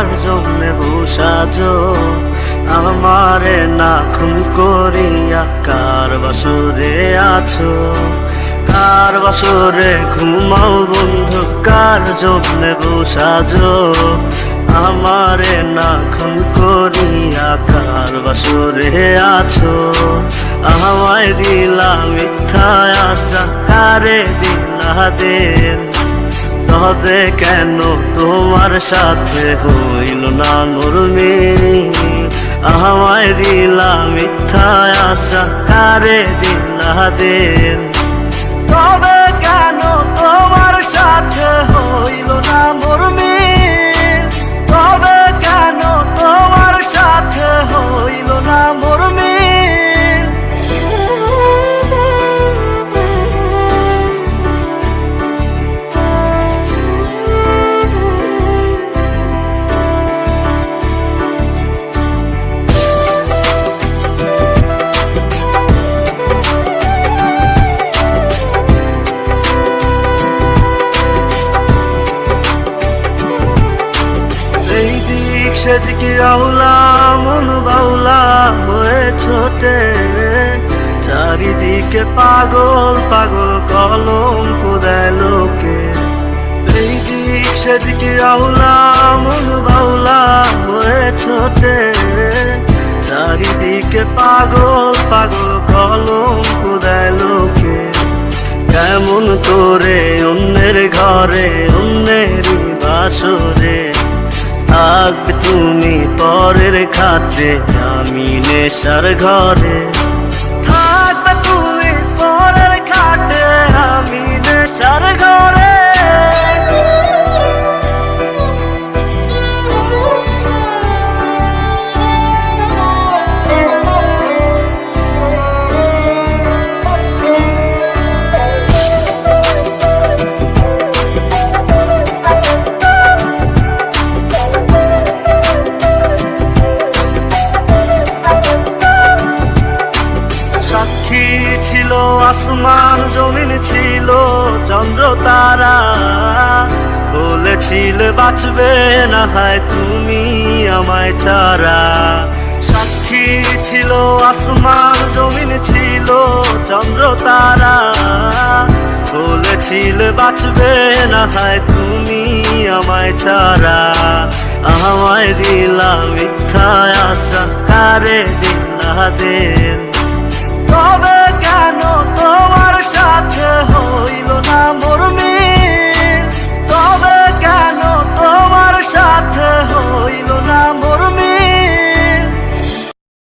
কার জন্য বসাজো আমারে না খুন করিয়া কার বাসরে আছো কার বাসরে ঘুমাও বন্ধু কার জন্য বসাজো আমারে না খুন করিয়া কার বাসরে আছো আমায় দিলা মিথ্যা আশা কারে দিলা দেন তবে কেন তোমার সাথে হইল না নরমে আমায় দিলা মিথ্যা আশা কারে দিলা দেন তবে কেন তোমার সাথে হইল না মরমে তবে কেন তোমার সাথে হইল না মরমে সেদিকে আউলা মন বাউলা হয়ে ছোটে চারিদিকে পাগল পাগল কলঙ্ক দেয় লোকে এই দিক সেদিকে আউলা মন বাউলা হয়ে ছোটে চারিদিকে পাগল পাগল কলঙ্ক দেয় লোকে কেমন করে অন্যের ঘরে অন্যেরই বাসরে থাকবে তুমি পরের খাতে আমি নেশার ঘরে থাকবে তুমি পরের খাতে আমি নেশার ঘরে ছিল আসমান জমিন ছিল চন্দ্র তারা বলেছিলে বাঁচবে না হয় তুমি আমায় ছাড়া সাক্ষী ছিল আসমান জমিন ছিল চন্দ্র তারা বলেছিলে বাঁচবে না হয় তুমি আমায় ছাড়া আমায় দিলা মিথ্যা আশা কারে দিলা দেন তবে কেন তোমার সাথে